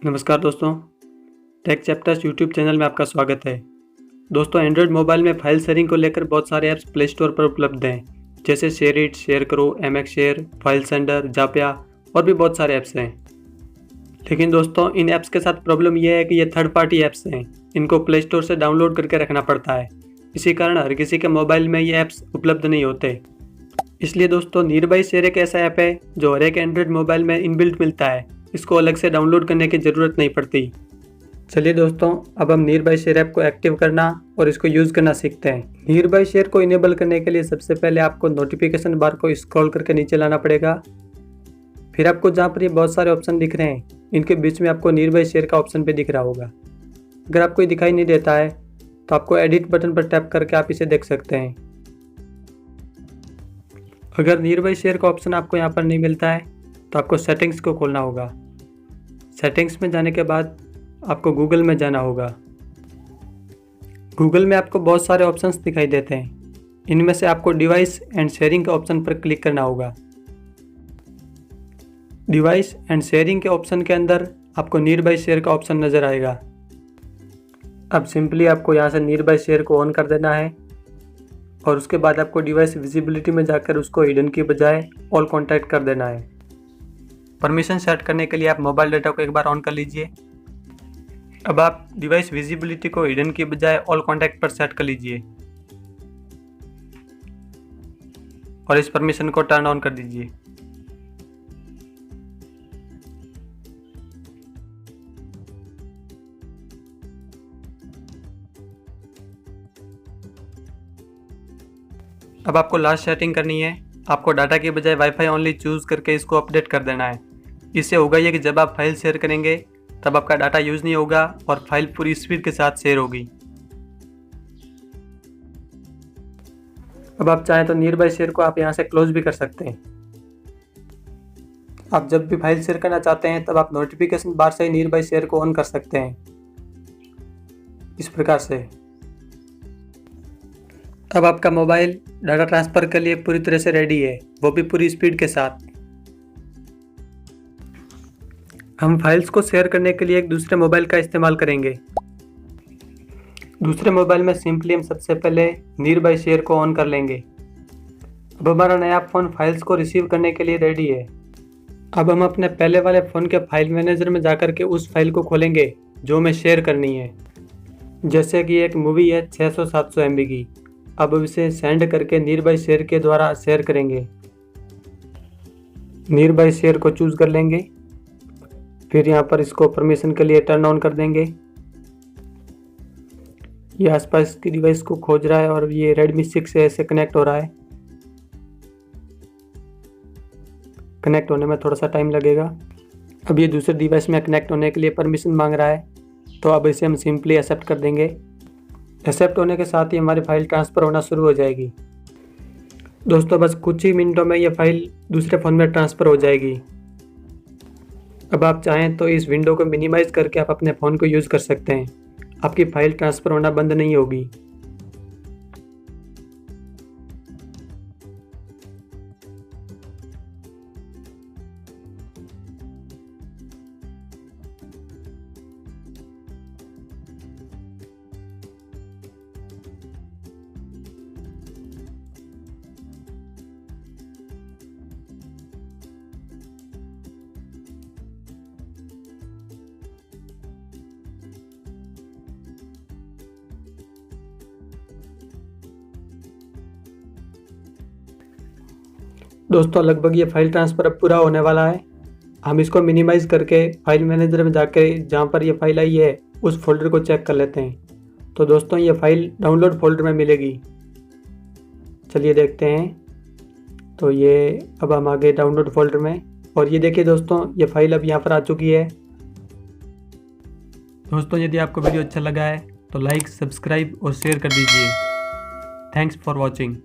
नमस्कार दोस्तों, take chapters YouTube channel में आपका स्वागत है। दोस्तों, एंड्रॉयड मोबाइल में फाइल शेयरिंग को लेकर बहुत सारे ऐप्स प्ले स्टोर पर उपलब्ध हैं, जैसे शेयरिट, शेयर करो, एमएक्स शेयर, फाइल सेंडर, जापिया और भी बहुत सारे ऐप्स हैं। लेकिन दोस्तों, इन ऐप्स के साथ प्रॉब्लम यह है कि ये थर्ड पार्टी ऐप्स हैं। इनको प्ले स्टोर से डाउनलोड करके रखना पड़ता है। इसी कारण हर किसी के मोबाइल में ये ऐप्स उपलब्ध नहीं होते। इसलिए दोस्तों, नियरबाई शेयर एक ऐसा ऐप है जो हर एक एंड्रॉयड मोबाइल में इनबिल्ट मिलता है। इसको अलग से डाउनलोड करने की ज़रूरत नहीं पड़ती। चलिए दोस्तों, अब हम नियरबाई शेयर ऐप को एक्टिव करना और इसको यूज़ करना सीखते हैं। नियरबाई शेयर को इनेबल करने के लिए सबसे पहले आपको नोटिफिकेशन बार को स्क्रॉल करके नीचे लाना पड़ेगा। फिर आपको जहाँ पर ये बहुत सारे ऑप्शन दिख रहे हैं, इनके बीच में आपको नियरबाई शेयर का ऑप्शन भी दिख रहा होगा। अगर आपको ये दिखाई नहीं देता है तो आपको एडिट बटन पर टैप करके आप इसे देख सकते हैं। अगर नियरबाई शेयर का ऑप्शन आपको यहाँ पर नहीं मिलता है तो आपको सेटिंग्स को खोलना होगा। सेटिंग्स में जाने के बाद आपको गूगल में जाना होगा। गूगल में आपको बहुत सारे ऑप्शंस दिखाई देते हैं। इनमें से आपको डिवाइस एंड शेयरिंग के ऑप्शन पर क्लिक करना होगा। डिवाइस एंड शेयरिंग के ऑप्शन के अंदर आपको नियरबाई शेयर का ऑप्शन नज़र आएगा। अब सिंपली आपको यहाँ से नियरबाई शेयर को ऑन कर देना है और उसके बाद आपको डिवाइस विजिबिलिटी में जाकर उसको हिडन की बजाय ऑल कॉन्टैक्ट कर देना है। परमिशन सेट करने के लिए आप मोबाइल डाटा को एक बार ऑन कर लीजिए। अब आप डिवाइस विजिबिलिटी को हिडन की बजाय ऑल कॉन्टैक्ट पर सेट कर लीजिए और इस परमिशन को टर्न ऑन कर दीजिए। अब आपको लास्ट सेटिंग करनी है। आपको डाटा की बजाय वाईफाई ओनली चूज़ करके इसको अपडेट कर देना है। इससे होगा ये कि जब आप फाइल शेयर करेंगे तब आपका डाटा यूज़ नहीं होगा और फाइल पूरी स्पीड के साथ शेयर होगी। अब आप चाहें तो नियरबाई शेयर को आप यहाँ से क्लोज भी कर सकते हैं। आप जब भी फाइल शेयर करना चाहते हैं तब आप नोटिफिकेशन बार से ही नियरबाई शेयर को ऑन कर सकते हैं, इस प्रकार से। अब आपका मोबाइल डाटा ट्रांसफ़र के लिए पूरी तरह से रेडी है, वो भी पूरी स्पीड के साथ। हम फाइल्स को शेयर करने के लिए एक दूसरे मोबाइल का इस्तेमाल करेंगे। दूसरे मोबाइल में सिंपली हम सबसे पहले नियरबाई शेयर को ऑन कर लेंगे। अब हमारा नया फ़ोन फाइल्स को रिसीव करने के लिए रेडी है। अब हम अपने पहले वाले फ़ोन के फाइल मैनेजर में जाकर के उस फाइल को खोलेंगे जो हमें शेयर करनी है। जैसे कि एक मूवी है 600-700 MB की। अब इसे सेंड करके नियरबाई शेयर के द्वारा शेयर करेंगे। नियरबाई शेयर को चूज़ कर लेंगे। फिर यहाँ पर इसको परमिशन के लिए टर्न ऑन कर देंगे। ये आसपास की डिवाइस को खोज रहा है और ये Redmi 6 से ऐसे कनेक्ट हो रहा है। कनेक्ट होने में थोड़ा सा टाइम लगेगा। अब ये दूसरे डिवाइस में कनेक्ट होने के लिए परमिशन मांग रहा है, तो अब इसे हम सिंपली एक्सेप्ट कर देंगे। एक्सेप्ट होने के साथ ही हमारी फाइल ट्रांसफ़र होना शुरू हो जाएगी। दोस्तों, बस कुछ ही मिनटों में ये फाइल दूसरे फ़ोन में ट्रांसफ़र हो जाएगी। अब आप चाहें तो इस विंडो को मिनिमाइज़ करके आप अपने फ़ोन को यूज़ कर सकते हैं। आपकी फ़ाइल ट्रांसफ़र होना बंद नहीं होगी। दोस्तों, लगभग ये फाइल ट्रांसफ़र अब पूरा होने वाला है। हम इसको मिनिमाइज़ करके फाइल मैनेजर में जाकर जहाँ पर ये फाइल आई है उस फोल्डर को चेक कर लेते हैं। तो दोस्तों, ये फाइल डाउनलोड फोल्डर में मिलेगी। चलिए देखते हैं। तो ये अब हम आ गए डाउनलोड फोल्डर में और ये देखिए दोस्तों, ये फाइल अब यहाँ पर आ चुकी है। दोस्तों, यदि आपको वीडियो अच्छा लगा है तो लाइक, सब्सक्राइब और शेयर कर दीजिए। Thanks for watching.